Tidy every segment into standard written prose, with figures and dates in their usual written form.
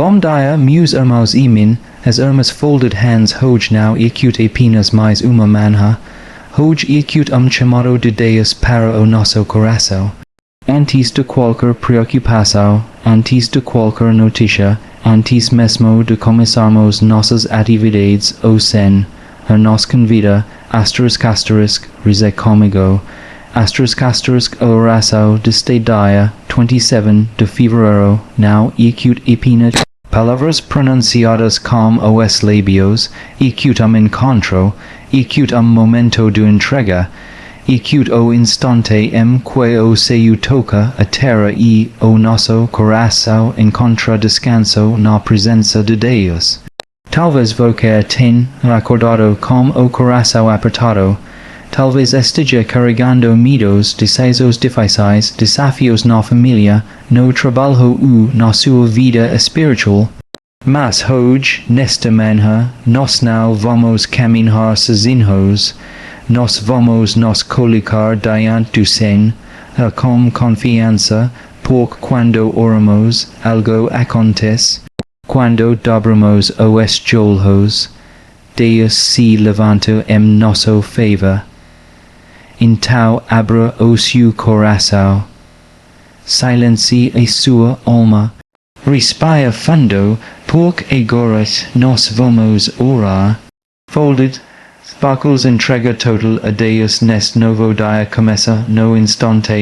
Bom dia meus irmãos e min, as irmãs folded hands hoje now acute apenas mais uma manhã, hoje acute chamado de Deus para o nosso coração. Antes de qualquer preocupação, antes de qualquer notícia, antes mesmo de começarmos nossas atividades ou sen, nos convida, reze comigo, a oração deste dia, 27 de fevereiro, now acute epina, palavras pronunciadas com os lábios, acute encontro, acute momento de entrega, acute o instante que o seu toca a terra e o nosso coração encontra descanso na presença de Deus. Talvez você tenha acordado com o coração apertado, talvez esteja carregando medos, desejos difíceis, desafios na família, no trabalho ou na sua vida espiritual. Mas hoje, nesta manhã, nós não vamos caminhar sozinhos, nós vamos nos colocar diante do Senhor, com confiança, porque quando oramos, algo acontece. Quando dobramos os joelhos, Deus se levanta em nosso favor. Então abra o seu coração. Silencie a sua alma. Respire fundo, porque agora nós vamos orar. Folded, sparkles entrega total a Deus neste novo dia começa no instante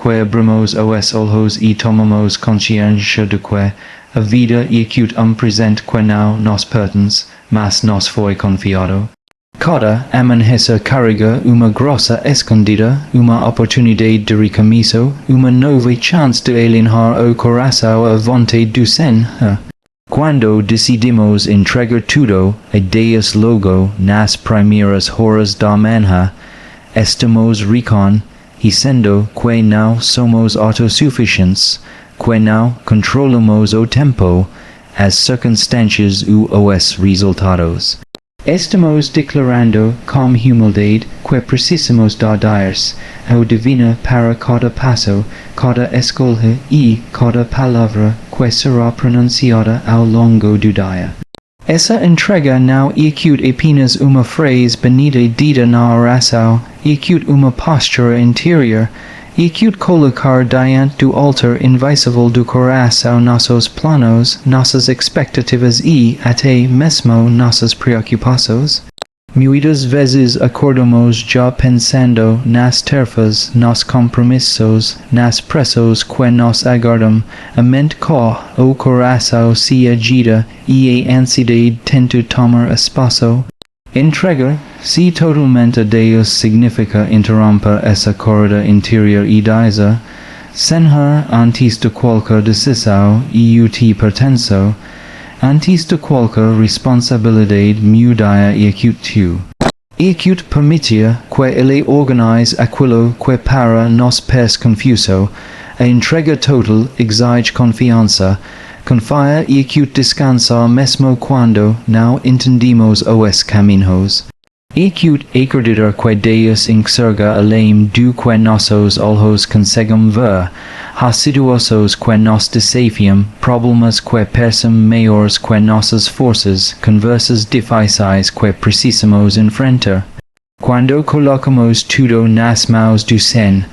que abrimos os olhos e tomamos consciência de que a vida e acute presente que não nos pertence, mas nos foi confiado. Cada amanhecer carrega uma grossa escondida, uma oportunidade de recomeço, uma nova chance de alinhar o coração à vontade do Senhor. Quando decidimos entregar tudo a Deus logo nas primeiras horas da manhã, estamos reconhecendo que não somos autossuficientes, que não controlamos o tempo, as circunstâncias ou os resultados. Estamos declarando com humildade que precisamos dar-se ao divino para cada passo, cada escolha e cada palavra que será pronunciada ao longo do dia. Essa entrega não acute apenas uma frase bonita dita na oração, acute uma postura interior, acute colocar diante do altar invisível do coração nossos planos, nossas expectativas e, até mesmo, nossas preocupações. Muitas vezes acordamos já pensando nas tarefas, nos compromissos, nas pressas que nos aguardam, a mente corre, o coração se agita e a ansiedade tenta tomar espaço. Entregar-se totalmente a Deus significa interromper essa corrida interior e dizer, Senhor, antes de qualquer decisão eu te pertenço, antes de qualquer responsabilidade meu dia e acute. Acute permitir que Ele organize aquilo que para nós parece confuso, a entrega total exige confiança, confia e acute descansar mesmo quando não entendemos os caminhos. Acute acreditar que Deus enxerga além do que nossos olhos conseguem ver, há situações que nos desafiam, problemas que parecem maiores que nossas forças, conversas difíceis que precisamos enfrentar. Quando colocamos tudo nas mãos do Senhor,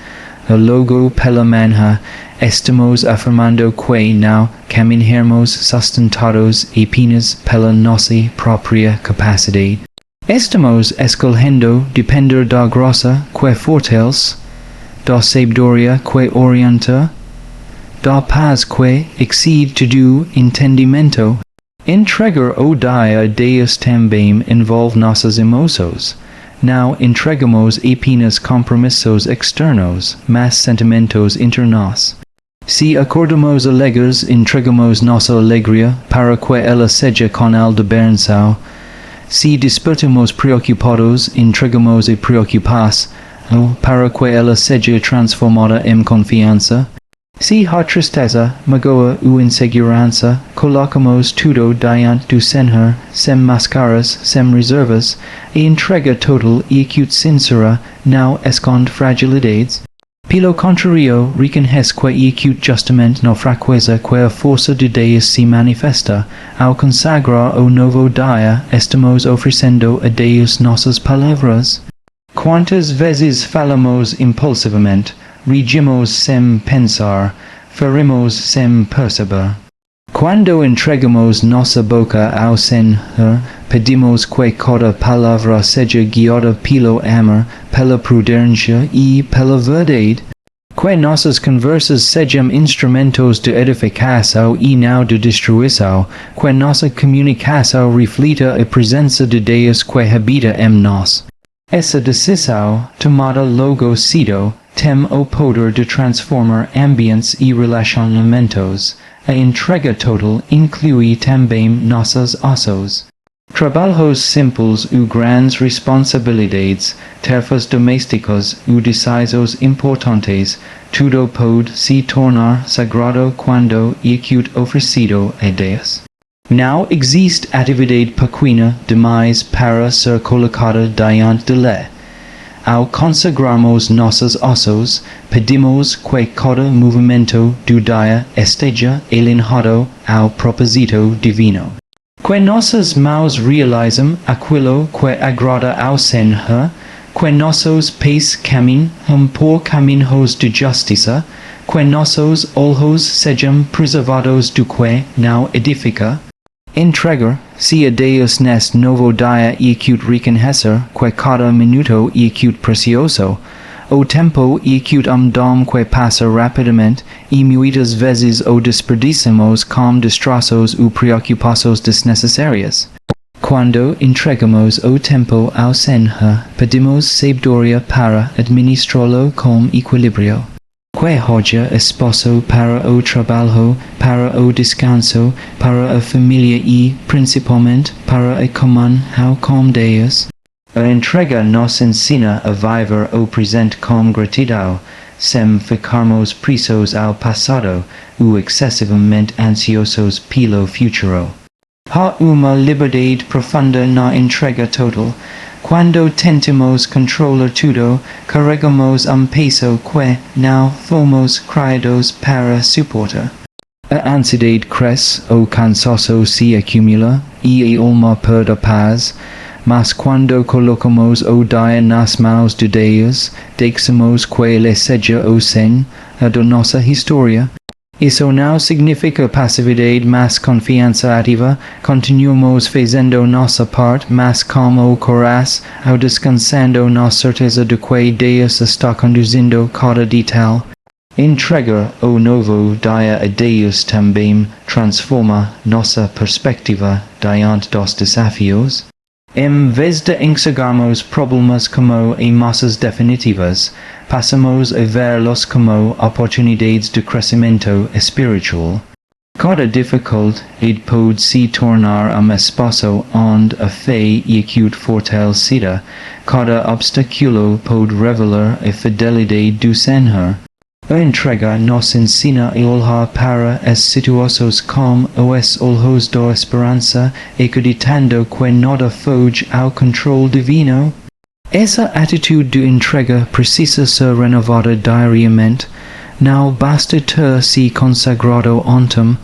logo pela manhã, estamos afirmando que não caminharmos sustentados apenas pela nossa própria capacidade. Estamos escolhendo depender da graça que fortalece, da sabedoria que orienta, da paz que excede todo entendimento. Entregar o dia a Deus também envolve nossas emoções. Não entregamos apenas compromissos externos, mas sentimentos internos. Se acordamos alegres, entregamos nossa alegria para que ela seja canal de bênção. Se despertamos preocupados, entregamos a preocupação para que ela seja transformada em confiança. Se há tristeza, magoa ou insegurança, colocamos tudo diante do Senhor, sem máscaras, sem reservas, e entrega total e acute sincera não esconde fragilidades. Pilo contrario, reconhesque ecut justamente no fraqueza que a força de Deus se manifesta, ao consagrar o novo dia, estamos oferecendo a Deus nossas palavras. Quantas vezes falamos impulsivamente, regimos sem pensar, ferimos sem perceber. Quando entregamos nossa boca ao Senhor, pedimos que cada palavra seja guiada pelo amor, pela prudência e pela verdade. Que nossas conversas sejam instrumentos de edificação e não de destruição. Que nossa comunicação reflita a presença de Deus que habita em nós. Essa decisão, tomada logo cedo, tem o poder de transformar ambientes e relacionamentos. A entrega total inclui também nossas ações. Trabalhos simples ou grandes responsabilidades, tarefas domésticas ou decisões importantes, tudo pode se tornar sagrado quando ecut oferecido a Deus. Não existe atividade pequena demais para ser colocada diante dele. Ao consagrarmos nossos ossos, pedimos que cada movimento do dia esteja alinhado ao propósito divino. Que nossas mãos realizem aquilo que agrada ao Senhor, que nossos pés caminhem por caminhos de justiça, que nossos olhos sejam preservados do que não edifica. Entregar-se a Deus neste novo dia ecut reconhecer que cada minuto ecut precioso. O tempo ecut dom que passa rapidamente e muitas vezes o desperdiciamos com distrações ou preocupações desnecessárias. Quando entregamos o tempo ao Senhor, pedimos sabedoria para administrá-lo com equilíbrio. Que haja espaço para o trabalho, para o descanso, para a família e, principalmente, para a comunhão com Deus. A entrega nos ensina a viver o presente com gratidão, sem ficarmos presos ao passado ou excessivamente ansiosos pelo futuro. Há uma liberdade profunda na entrega total. Quando tentamos controlar tudo, carregamos peso que não fomos criados para suportar. A ansiedade cresce, o cansaço se acumula, e a alma perde a paz. Mas quando colocamos o dia nas mãos de Deus, deixamos que Ele seja o Senhor da nossa história. Isso não significa passividade, mas confiança ativa. Continuamos fazendo nossa parte, mas com o coração, ao descansando na certeza de que Deus está conduzindo cada detalhe. Entregar o novo dia a Deus também transforma nossa perspectiva diante dos desafios. Em vez de enxergarmos problemas como ameaças definitivas, passamos a vê-los como oportunidades de crescimento espiritual. Cada dificuldade pode se tornar espaço onde a fé ecut fortalecida. Cada obstáculo pode revelar a fidelidade do Senhor. A entrega nos ensina a olhar para as situações com os olhos da esperança, acreditando que nada foge ao controle divino. Essa atitude de entrega precisa ser renovada diariamente. Não basta ter se consagrado ontem.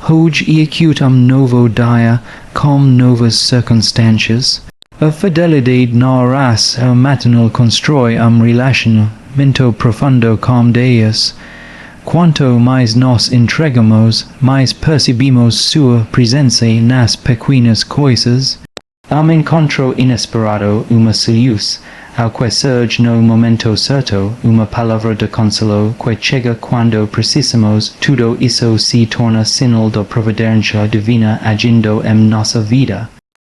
Hoje ecut novo dia com novas circunstâncias. A fidelidade na oração matinal constrói relacionamento profundo com Deus. Quanto mais nos entregamos, mais percebemos sua presença nas pequenas coisas. Encontro inesperado, uma luz, ao que surge no momento certo, uma palavra de consolo que chega quando precisamos, tudo isso se torna sinal da providência divina agindo em nossa vida.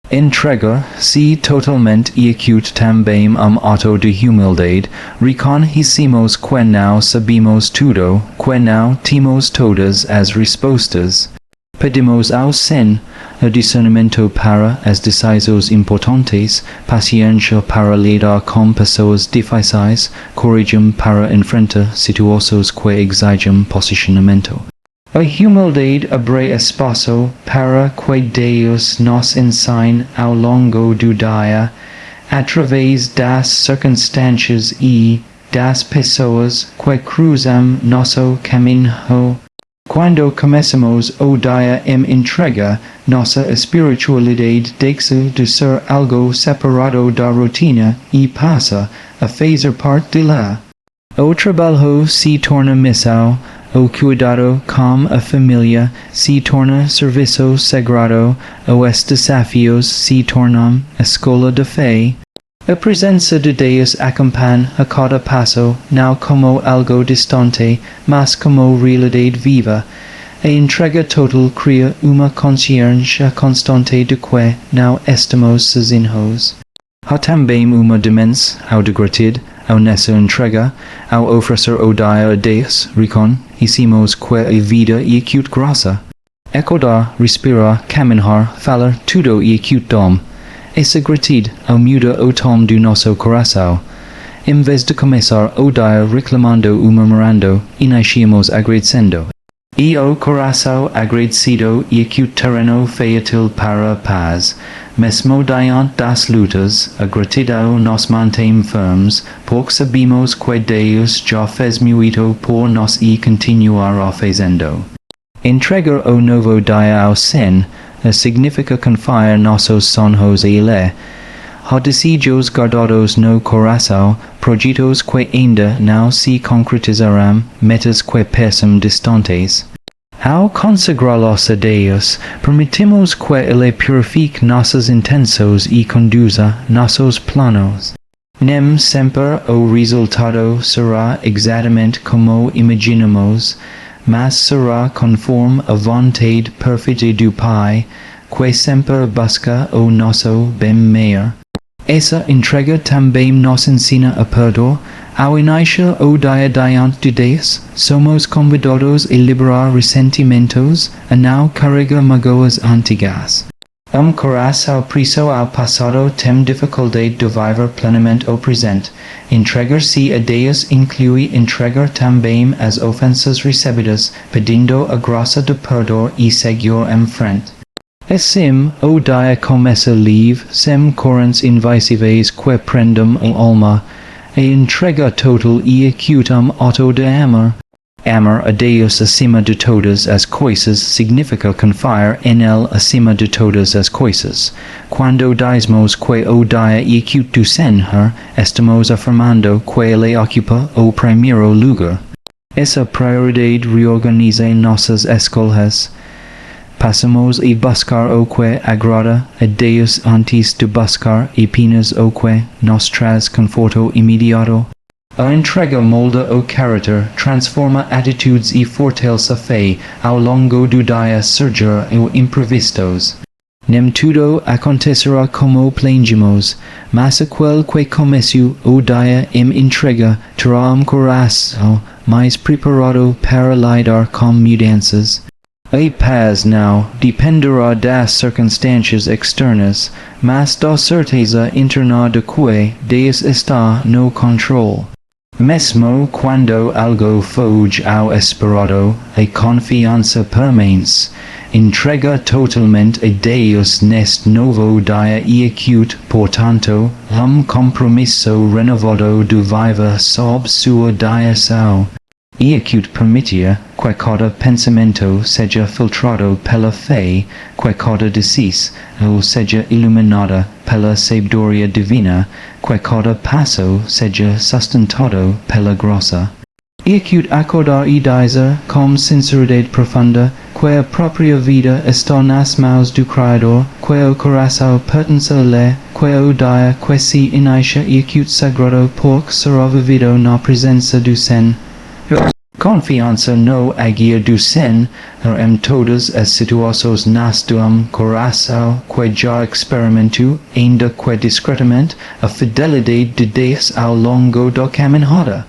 Entregar-se totalmente ecut também ato de humildade. Reconhecemos que não sabemos tudo, que não temos todas as respostas. Pedimos ao Senhor discernimento para as decisões importantes, paciência para lidar com pessoas difíceis, coragem para enfrentar situações que exigem posicionamento. A humildade abre espaço para que Deus nos ensine ao longo do dia, através das circunstâncias e das pessoas que cruzam nosso caminho. Quando começamos a dar entrega, nossa espiritualidade deixa de ser algo separado da rotina e passa a fazer parte dela. O trabalho se torna missão, o cuidado com a família se torna serviço sagrado, os desafios se tornam escola de fé. A presença de Deus acompanha a cada passo, não como algo distante, mas como realidade viva. A entrega total cria uma consciência constante de que não estamos sozinhos. Há também uma dimensão ao de gratidão, ao nessa entrega, ao oferecer o dia a Deus, reconhecemos que a vida é acute graça. Acordar, respirar, caminhar, falar, tudo é acute dom. Essa gratidão muda o tom do nosso coração. Em vez de começar o dia reclamando ou murmurando, iniciamos agradecendo. E o coração agradecido é acute terreno fértil para a paz. Mesmo diante das lutas, a gratidão nos mantém firmes, porque sabemos que Deus já fez muito por nós e continuará fazendo. Entregar o novo dia ao Senhor significa confiar nossos sonhos a Ele. Há desejos guardados no coração, projetos que ainda não se concretizarão, metas que parecem distantes. Ao consagrá-los a Deus, permitimos que Ele purifique nossas intenções e conduza nossos planos. Nem sempre o resultado será exatamente como imaginamos, mas será conforme a vontade perfeita do Pai, que sempre busca o nosso bem maior. Essa entrega também nos ensina a perdoar. Ao iniciar o dia diante de Deus, somos convidados a liberar ressentimentos, a não carregar mágoas antigas. Coração preso ao passado tem dificuldade de viver plenamente o presente. Entregar-se a Deus inclui entregar também as ofensas recebidas, pedindo a graça de perdoar e seguir em frente. Assim, o dia começa livre, sem correntes invisíveis que prendam a alma. A entrega total e acute ato de amor. Amar a Deus acima de todas as coisas significa confiar em Ele acima de todas as coisas. Quando dizemos que o dia é acute do Senhor, estamos afirmando que Ele ocupa o primeiro lugar. Essa prioridade reorganiza nossas escolhas. Passamos a buscar o que agrada a Deus antes de buscar apenas o que nos traz conforto imediato. A entrega molda o caráter, transforma atitudes e fortalece a fé ao longo do dia surgir o imprevistos. Nem tudo acontecerá como planejamos, mas aquele que começou o dia em entrega terá coração mais preparado para lidar com mudanças. A paz não dependerá das circunstâncias externas, mas da certeza interna de que Deus está no controle. Mesmo quando algo foge ao esperado, a confiança permanece. Entrega totalmente a Deus neste novo dia e acute, portanto, compromisso renovado de viver sob sua direção. E acute permitir que cada pensamento seja filtrado pela fé, que cada decisão seja iluminada pela sabedoria divina, que cada passo seja sustentado pela graça. E acute acordar e dizer com sinceridade profunda que a própria vida está nas mãos do Criador, que o coração pertence a Ele, que o dia que se inicia e acute sagrado porque será vivido na presença do Senhor. Confiança no agir do Senhor em todas as situações nasce do coração que já experimentou, ainda que discretamente, a fidelidade de Deus ao longo da caminhada.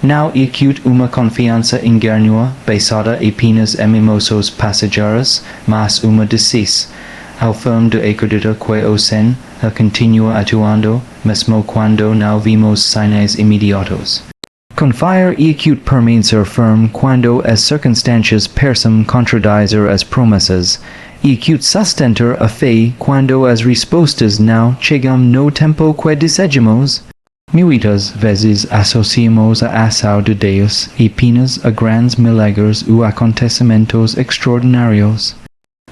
Não acute uma confiança ingênua, baseada apenas em emoções passageiras, mas uma decisão ao firme de acreditar que o Senhor continua atuando, mesmo quando não vimos sinais imediatos. Confiar e acute permanecer firme quando as circunstâncias parecem contradizer as promessas, e acute sustentar a fé quando as respostas não chegam no tempo que desejamos. Muitas vezes associamos a ação de Deus apenas a grandes milagres ou acontecimentos extraordinários.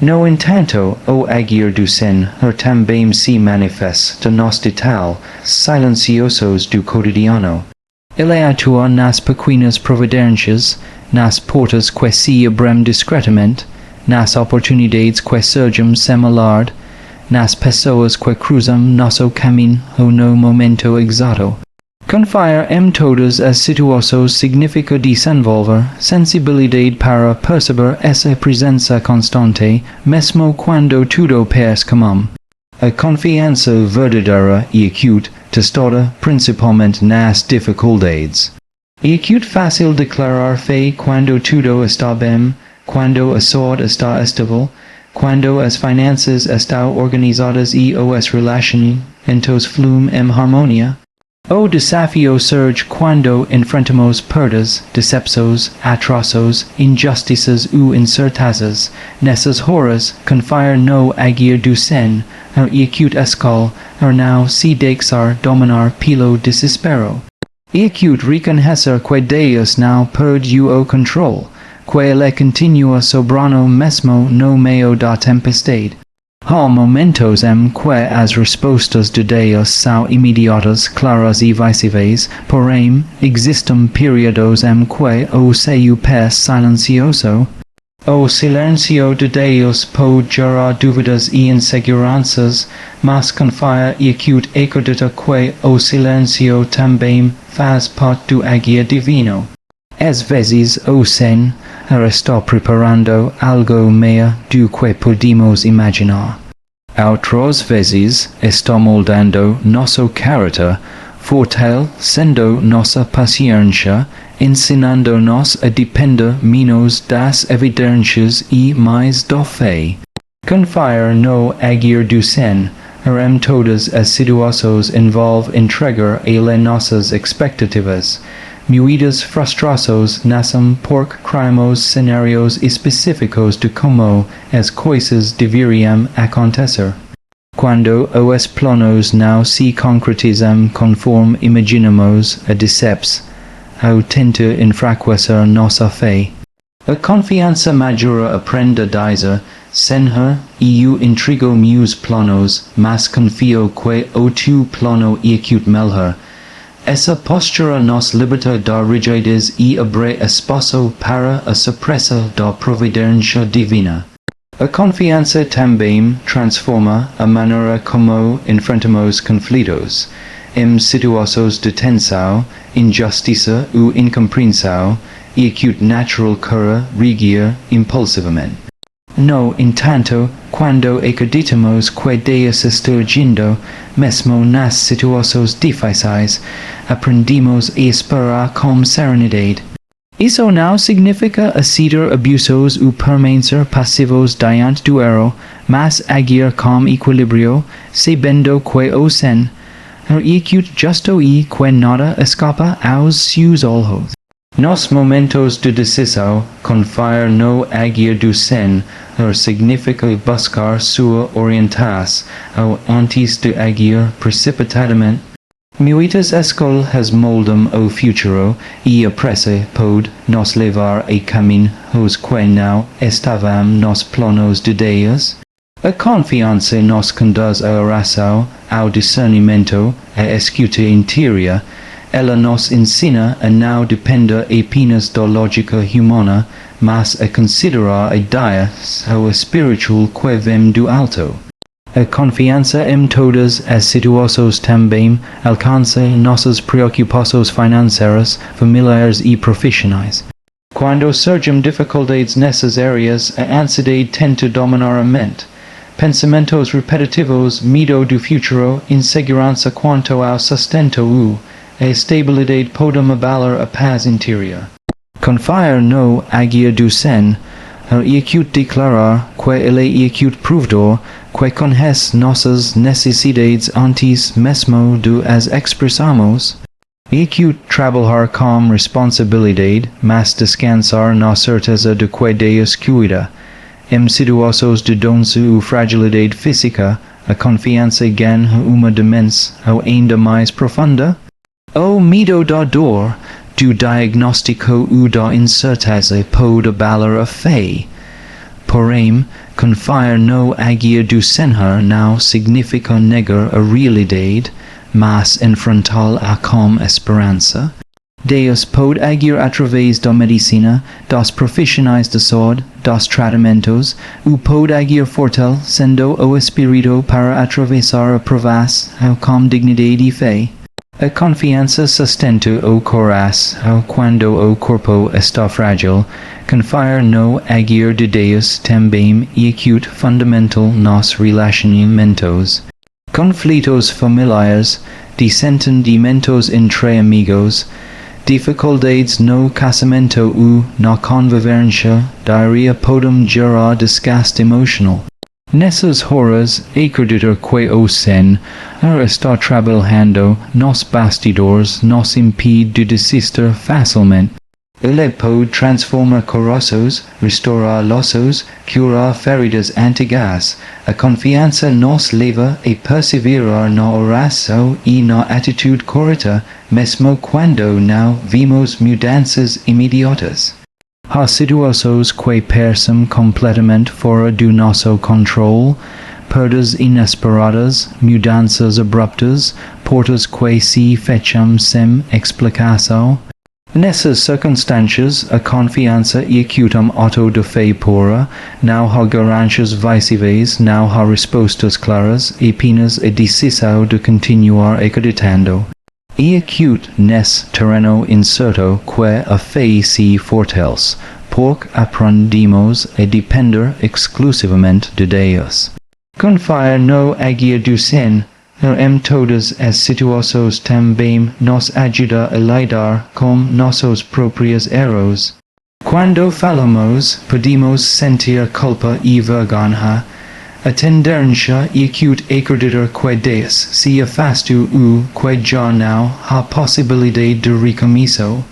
No entanto, o agir do Senhor também se manifesta nos detalhes silenciosos do cotidiano. Ele atua nas pequenas providências, nas portas que se abrem discretamente, nas oportunidades que surgem sem alarde, nas pessoas que cruzam nosso caminho no momento exato. Confiar em todas as situações significa desenvolver sensibilidade para perceber essa presença constante, mesmo quando tudo parece comum. A confiança verdadeira e acute testada principalmente nas dificuldades. É acute fácil declarar fé quando tudo está bem, quando a saúde está estável, quando as finanças estão organizadas e as relacionamentos fluem em harmonia. O desafio surge quando enfrentamos perdas, decepções, atrasos, injustiças ou incertezas. Nessas horas, confiar no agir do Senhor é acute escola, não se deixar dominar pelo desespero. É acute reconhecer que Deus não perde o controle, que Ele continua soberano mesmo no meio da tempestade. Há momentos em que as respostas de Deus são imediatas, claras e visíveis, porém, existem períodos em que o seu parece silencioso. O silêncio de Deus pode gerar dúvidas e inseguranças, mas confiar e acute acredita que o silêncio também faz parte do agir divino. Às vezes o Senhor está preparando algo maior do que podemos imaginar. Outras vezes está moldando nosso caráter, fortalecendo nossa paciência, ensinando-nos a depender menos das evidências e mais da fé. Confiar no agir do Senhor em todas as situações envolve entregar a Ele nossas expectativas. Muitas frustrações nascem porque criamos cenários específicos de como as coisas deveriam acontecer. Quando os planos não se concretizam conforme imaginamos, a decepção tenta enfraquecer nossa fé. A confiança madura aprende a dizer: Senhor, eu entrego meus planos, mas confio que o teu plano é acute melhor. Essa postura nos liberta da rigidez e abre espaço para a surpresa da providência divina. A confiança também transforma a maneira como enfrentamos conflitos. Em situações de tensão, injustiça ou incompreensão, é acute natural para reagir impulsivamente. No entanto, quando acreditamos que Deus está agindo, mesmo nas situações difíceis, aprendemos a esperar com serenidade. Isso não significa aceitar abusos ou permanecer passivos diante do erro, mas agir com equilíbrio, sabendo que o Senhor é acute justo e que nada escapa aos seus olhos. Nos momentos de decisão, confiar no agir do Senhor significa buscar sua orientação antes de agir precipitadamente. Muitas escolhas moldam o futuro e a pressa pode nos levar a caminhos que não estavam nos planos de Deus. A confiança nos conduz à oração, ao discernimento, à escuta interior. Ela nos ensina a não depender apenas da lógica humana, mas a considerar a ideias ou espiritual que vem do alto. A confiança em todas as situações também alcança nossas preocupações financeiras, familiares e profissionais. Quando surgem dificuldades nessas áreas, a ansiedade tenta dominar a mente. Pensamentos repetitivos, medo do futuro, insegurança quanto ao sustento a estabilidade podem abalar a paz interior. Confiar no agir do Senhor é acute declarar que Ele é acute provedor, que conhece nossas necessidades antes mesmo de as expressarmos. É acute trabalhar com responsabilidade, mas descansar na certeza de que Deus cuida. Em situações de doença ou fragilidade física, a confiança ganha uma dimensão ainda mais profunda. O mido da dor, do diagnostico u da incerteza po da balor a fe. Porém, confire no agir do senhor não significa negar a realidade, mas enfrentar a com esperança. Deus pode agir através da medicina, das profissionais de saúde, dos tratamentos, ou pode agir fortalecendo o espírito para atravessar a provação com dignidade e fé. A confiança sustenta o coração quando o corpo está frágil. Confiar no agir de Deus também é fundamental nos relacionamentos. Conflitos familiares, desentendimentos entre amigos, dificuldades no casamento ou na convivência diária podem gerar desgaste emocional. Nessas horas, acreditar que o Senhor está trabalhando nos bastidores nos impede de desistir facilmente. Ele pode transformar corações, restaurar laços, curar feridas antigas. A confiança nos leva a perseverar na oração e na atitude correta, mesmo quando não vimos mudanças imediatas. Há situações que parecem completamente fora do nosso controle, perdas inesperadas, mudanças abruptas, portas que se fecham sem explicação. Nessas circunstâncias, a confiança é um ato de fé pura, não há garantias visíveis, não há respostas claras, apenas a decisão de continuar acreditando. É nesse terreno incerto que a fé se fortalece, porque aprendemos a depender exclusivamente de Deus. Confiar no agir do Senhor em todas as situações também nos ajuda a lidar com nossos próprios erros. Quando falamos, podemos sentir culpa e vergonha. A tendência é acreditar que Deus se afastou ou que já não há possibilidade de recomeço.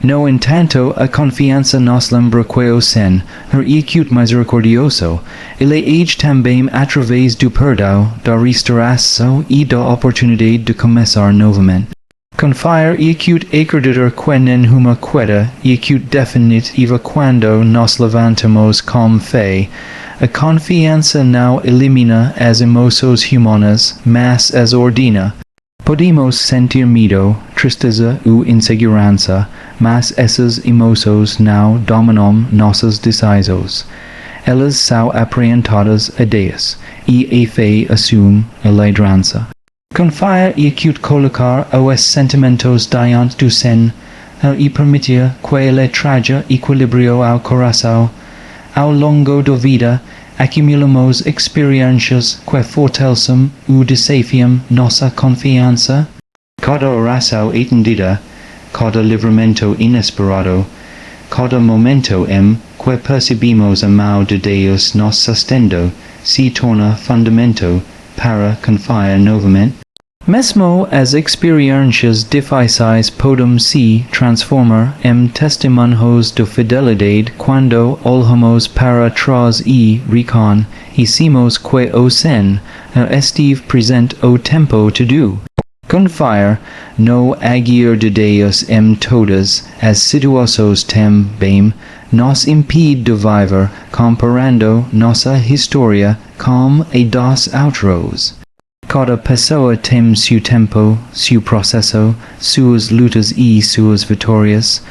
No entanto, a confiança nos lembra que o Senhor é misericordioso. Ele age também através do perdão, da restauração e da oportunidade de começar novamente. Confiar é acreditar que nenhuma queda é definitiva quando nos levantamos com fé. A confiança não elimina as emoções humanas, mas as ordena. Podemos sentir medo, tristeza ou insegurança, mas essas emoções não dominam nossos desejos. Elas são apresentadas a Deus, e a fé assume a liderança. Confiar é colocar os sentimentos diante do Senhor e permitir que Ele traga equilíbrio ao coração. Ao longo da vida, acumulamos experiências que fortalecem ou desafiam nossa confiança. Cada oração atendida, cada livramento inesperado, cada momento em que percebemos a mão de Deus nos sustentando, se torna fundamento para confiar novamente. Mesmo as experiências difíceis podem se transformar em testemunhos de fidelidade quando olhamos para trás e reconhecemos que o Senhor esteve presente o tempo todo. Confiar no agir de Deus em todas as situações também nos impede de viver comparando nossa história com a dos outros. Cada pessoa tem seu tempo, seu processo, suas lutas e suas vitórias.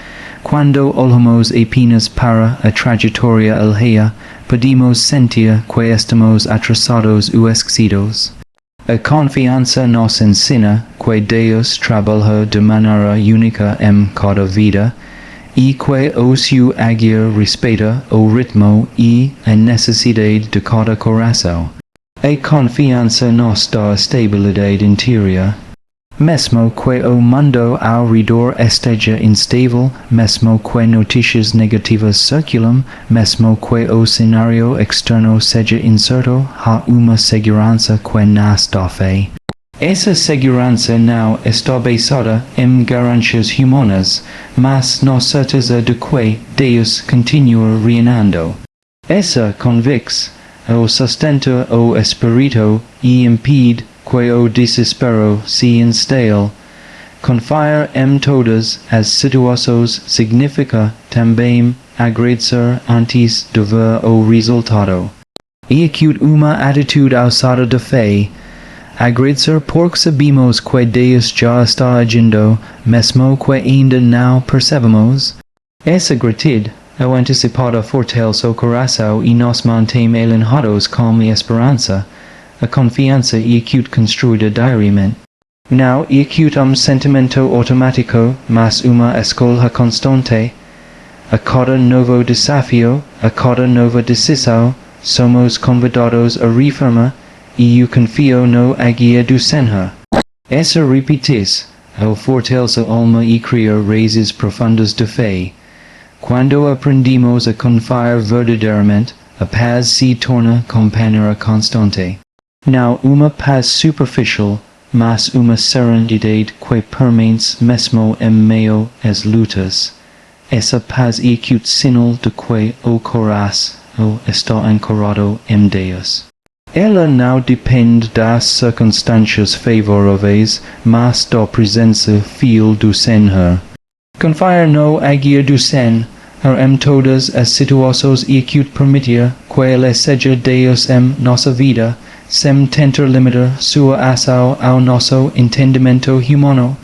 Quando olhamos apenas para a trajetória alheia, podemos sentir que estamos atrasados ou esquecidos. A confiança nos ensina que Deus trabalha de maneira única em cada vida, e que o seu agir respeita o ritmo e a necessidade de cada coração. A confiança nos dá estabilidade interior. Mesmo que o mundo ao redor esteja instável, mesmo que notícias negativas circulam, mesmo que o cenário externo seja incerto, há uma segurança que nasce da fé. Essa segurança não está basada em garantias humanas, mas na certeza de que Deus continua reinando. Essa convicção o sustenta o espírito e impede que o desespero se instale. Confiar todas as situações significa também agradecer antes de ver o resultado. E acute uma atitude ousada de fé. Agradecer porque sabemos que Deus já está agindo, mesmo que ainda não percebemos. Essa gratidão, ao antecipada fortalece o coração e nos mantém alinhados com a esperança, a confiança e acute construída diariamente. Não e acute sentimento automático, mas uma escolha constante. A cada novo desafio, a cada nova decisão, somos convidados a reafirmar e eu confio no agir do Senhor. Essa repetição, ao fortalece a alma e cria raízes profundas de fé. Quando aprendemos a confiar verdadeiramente, a paz se torna companheira constante. Não uma paz superficial, mas uma serenidade que permanece mesmo em meio às lutas. Essa paz é acute sinal de que o coração está ancorado em Deus. Ela não depende das circunstâncias favoráveis, mas da presença fiel do Senhor. Confiar no agir do Senhor em todas as situações e acute permitir que Ele seja Deus em nossa vida, sem tentar limitar sua ação ao nosso entendimento humano.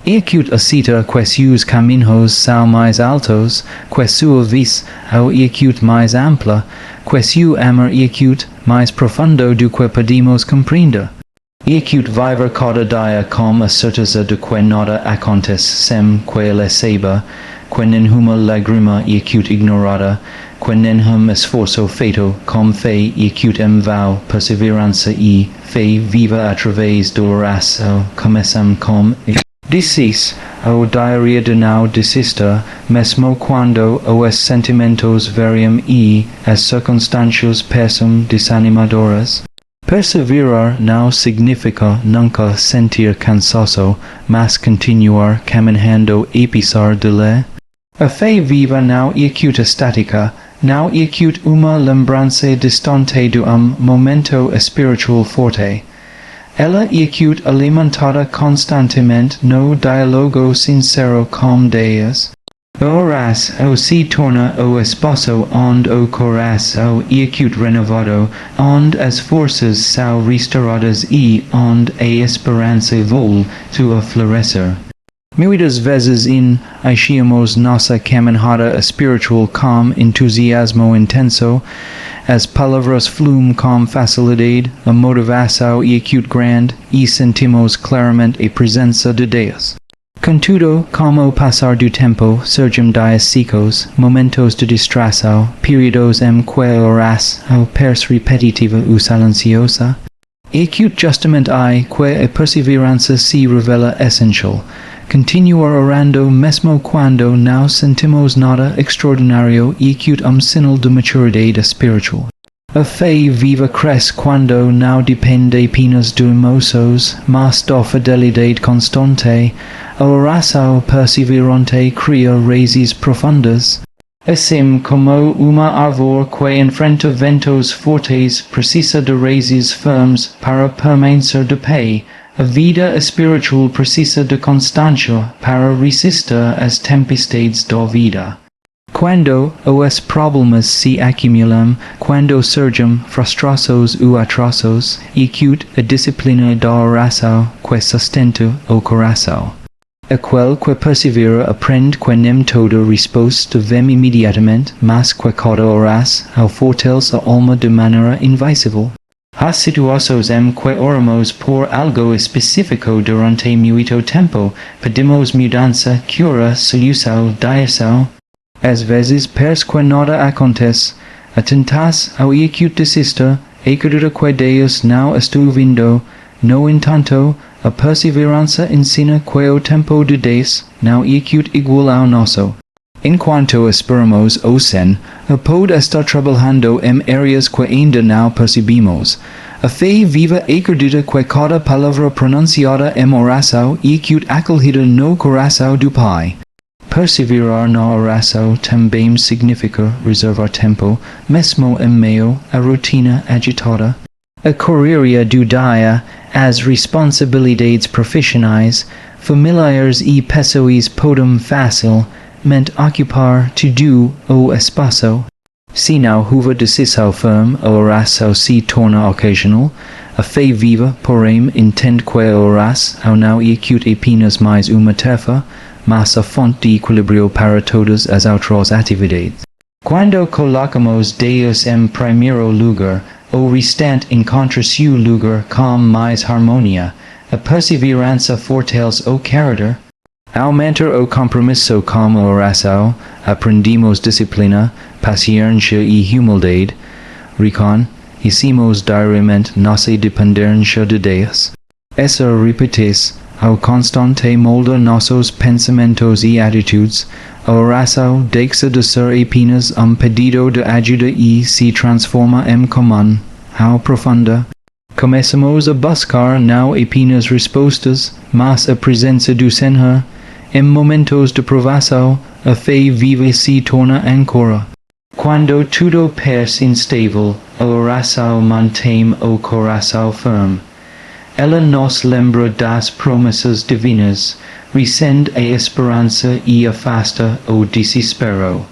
E acute aceita que seus caminhos são mais altos, que sua visão é acute mais ampla, que seu amor é acute mais profundo do que podemos compreender. E acute viver cada dia com a certeza de que nada acontece sem que Ele saiba, que nenhuma lágrima é acute ignorada, que nenhum esforço feito com fé é acute em vão, perseverança e fé viva através da oração, começam com Dices, o diário de não desista, mesmo quando os sentimentos variam e as circunstâncias parecem desanimadoras. Perseverar não significa nunca sentir cansaço, mas continuar caminhando apesar de lhe. A fé viva não é acute estática, não é acute uma lembrança distante de momento espiritual forte. Ela é acute alimentada constantemente no diálogo sincero com Deus. A oração se torna o espaço onde o coração é acute renovado, onde as forças são restauradas e onde a esperança volta a florescer. Muitas vezes iniciamos nossa caminhada espiritual com entusiasmo intenso, as palavras fluem com facilidade, a motivação é acute grande e sentimos claramente a presença de Deus. Contudo, com o passar do tempo, surgem dias secos, momentos de distração, períodos em que a oração parece repetitiva ou silenciosa. É acute justamente aí que a perseverança se revela essencial. Continuar orando mesmo quando não sentimos nada extraordinário é acute sinal de maturidade espiritual. A fé viva cresce quando não depende apenas de emoções, mas da fidelidade constante. A oração perseverante cria raízes profundas. Assim como uma árvore que enfrenta ventos fortes precisa de raízes firmes para permanecer de pé, a vida espiritual precisa de constância para resistir às tempestades da vida. Quando os problemas se acumulam, quando surgem frustrações ou atrasos, é acute a disciplina da oração que sustenta o coração. Aquele que persevera aprende que nem toda resposta vem imediatamente, mas que cada oração fortalece a alma de maneira invencível. Há situações em que oramos por algo específico durante muito tempo, pedimos mudança, cura, solução, direção. Às vezes parece que nada acontece. A tentação é acute desistir, acredita que Deus não está ouvindo. No entanto, a perseverança ensina que o tempo de Deus não é acute igual ao nosso. Enquanto esperamos o Senhor, pode estar trabalhando em áreas que ainda não percebemos. A fé viva acredita que cada palavra pronunciada em oração é acute acolhida no coração do Pai. Perseverar na oração também significa reservar tempo, mesmo em meio à rotina agitada. A correria do dia, as responsabilidades profissionais, familiares e pessoas podem fácil, ment ocupar, to do, o espaço. Se não houver decisão firme, a oração se torna ocasional. A fé viva, porém, entende que a oração não executa apenas mais uma tarefa, mas a fonte de equilíbrio para todas as outras atividades. Quando colocamos Deus em primeiro lugar, o restante encontra seu lugar com mais harmonia. A perseverança fortalece o caráter. Aumentar o compromisso com a oração, aprendemos disciplina, paciência e humildade. Reconhecemos diariamente nossa dependência de Deus. Essa repetição, ao constante molda nossos pensamentos e atitudes. A oração deixa de ser apenas pedido de ajuda e se transforma em comum, ao profunda. Começamos a buscar não apenas respostas, mas a presença do Senhor. Em momentos de provação, a fé viva se torna âncora. Quando tudo parece instável, a oração mantém o coração firme. Ela nos lembra das promessas divinas, recende a esperança e afasta o desespero.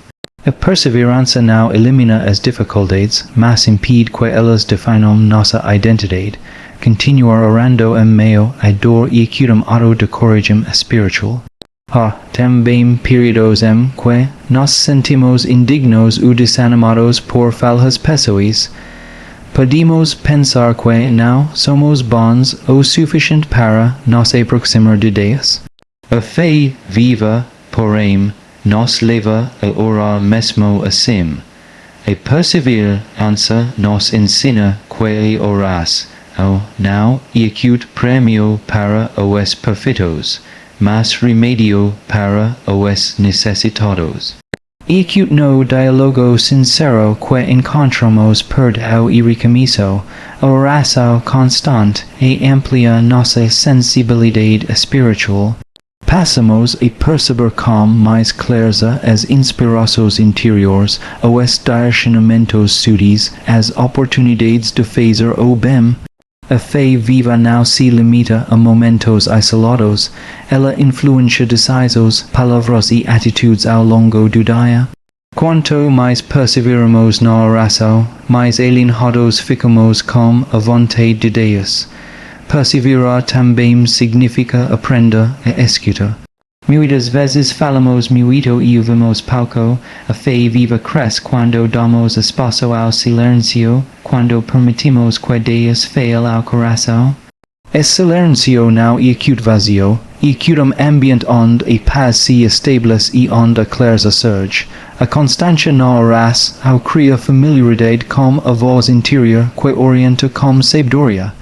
A perseverança não elimina as dificuldades, mas impede que elas definam nossa identidade. Continuar orando em meio à dor e um ato de coragem espiritual. Há também períodos em que nos sentimos indignos ou desanimados por falhas pessoais. Podemos pensar que não somos bons o suficiente para nos aproximar de Deus. A fé viva, porém, nos leva a orar mesmo assim. A perseverança nos ensina que a oração não execute prêmio para os perfeitos, mas remédio para os necessitados. Execute no diálogo sincero que encontramos perto e recomeço, a oração constante e amplia nossa sensibilidade espiritual. Passamos a perceber com mais clareza as inspirações interiores, os direcionamentos sutis, as oportunidades de fazer o bem. A fé viva não se limita a momentos isolados, ela influencia decisões, palavras e atitudes ao longo do dia. Quanto mais perseveramos na oração, mais alinhados ficamos com a vontade de Deus. Perseverar também significa aprender a escutar. Muitas vezes falamos muito e ouvimos pouco. A fé viva cresce quando damos espaço ao silêncio, quando permitimos que Deus fale ao coração. Esse silêncio não execute vazio, execute ambiente onde a paz se estabelece e onde a clareza surge. A constância na oração cria familiaridade com a voz interior que orienta com sabedoria.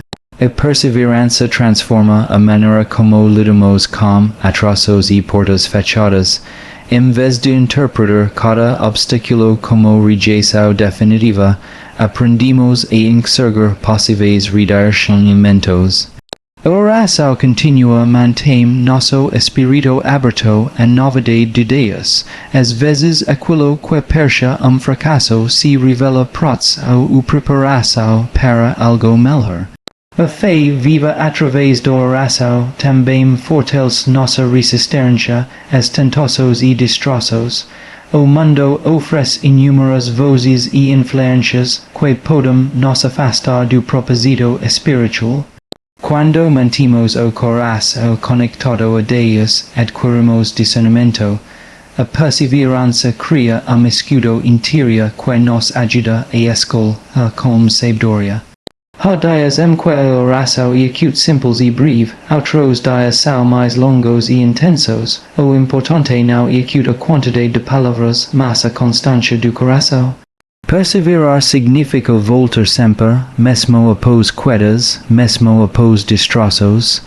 A perseverança transforma a maneira como lidamos com atrasos e portas fechadas. Em vez de interpretar cada obstáculo como rejeição definitiva, aprendemos a enxergar possíveis redirecionamentos. A oração contínua mantém nosso espírito aberto à novidade de Deus. Às vezes aquilo que parecia fracasso se revela pronto ou preparação para algo melhor. A fé viva através da oração também fortalece nossa resistência às tentações e distrações. O mundo oferece inúmeras vozes e influências que podem nos afastar do propósito espiritual. Quando mantemos o coração conectado a Deus, adquirimos discernimento. A perseverança cria escudo interior que nos ajuda a escolher com sabedoria. Há dias em que a oração execute simples e breve, outros dias são mais longos e intensos. O importante não execute a quantidade de palavras, mas a constância do coração. Perseverar significa voltar sempre, mesmo após quedas, mesmo após destroços.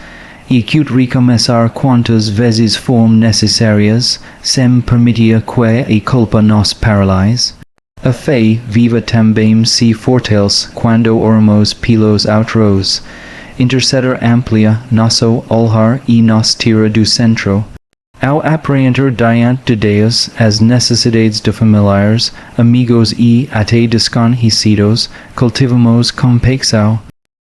Execute recomeçar quantas vezes forem necessárias, sem permitir que a culpa nos paralise. A fé viva também se fortalece quando oramos pelos outros. Interceder amplia nosso olhar e nos tira do centro. Ao apresentar diante de Deus as necessidades de familiares, amigos e até desconhecidos, cultivamos compaixão.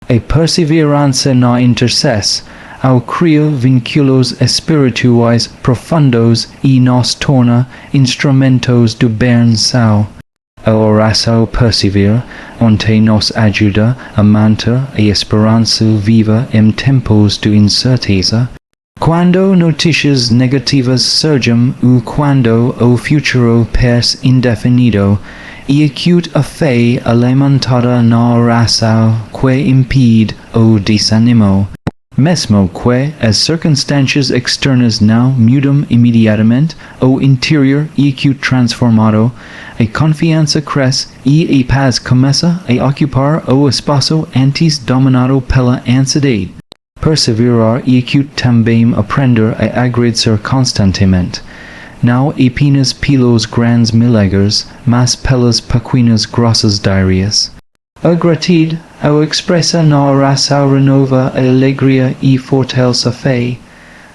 A perseverança na intercessão ao crio vinculos espirituais profundos e nos torna instrumentos do bem sao. A oração persevera, onde nos ajuda a manter a esperança viva em tempos de incerteza. Quando notícias negativas surgem ou quando o futuro parece indefinido, e acute a fé alimentada na oração que impede o desânimo. Mesmo que as circunstâncias externas não mudam imediatamente, o interior acute transformado, a confiança cresce e a paz começa a ocupar o espaço antes dominado pela ansiedade. Perseverar acute também aprender a agradecer constantemente. Não apenas pelos grandes milagres, mas pelas pequenas graças diárias. A gratidão, ao expressa na oração renova a alegria e fortalece a fé.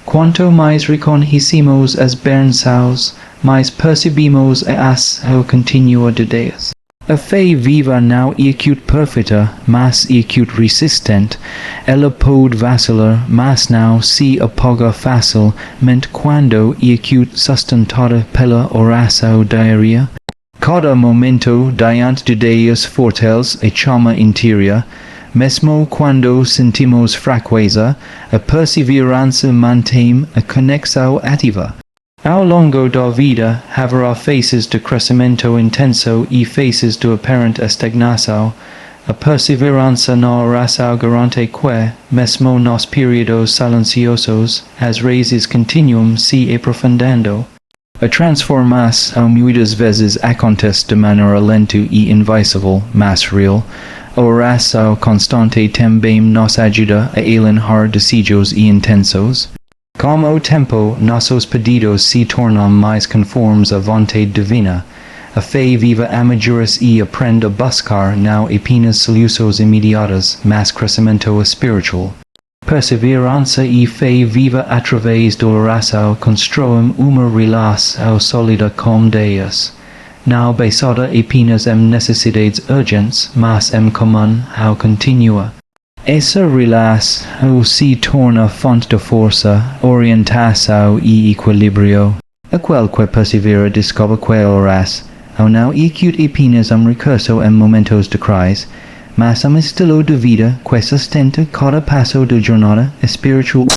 Quanto mais reconhecemos as bênçãos, mais percebemos a ação contínua de Deus. A fé viva não é acute perfeita, mas é acute resistente. Ela pode vacilar, mas não se apaga facilmente quando é acute sustentada pela oração diária. Cada momento diante de Deus fortalece a chama interior. Mesmo quando sentimos fraqueza, a perseverança mantém a conexão ativa. Ao longo da vida, haverá fases de crescimento intenso e fases de aparente estagnação. A perseverança na oração garante que, mesmo nos períodos silenciosos, as raízes continuam se aprofundando. A transformação muitas vezes acontece de maneira lenta e invisível, mas real. A oração constante também nos ajuda a alienar desejos e intensos. Com o tempo, nossos pedidos se tornam mais conformes à vontade divina. A fé viva amadurece e aprende a buscar não apenas soluções imediatas, mas crescimento espiritual. Perseverança e fé viva através da oração constroem uma relação sólida com Deus. Não baseada apenas em necessidades urgentes, mas em comum ao contínua. Essa relação se torna fonte de força, orientação e equilíbrio. Aquele que persevera descobre que a oração não é acute apenas recurso em momentos de crise, mas estilo de vida que sustenta cada passo da jornada espiritual.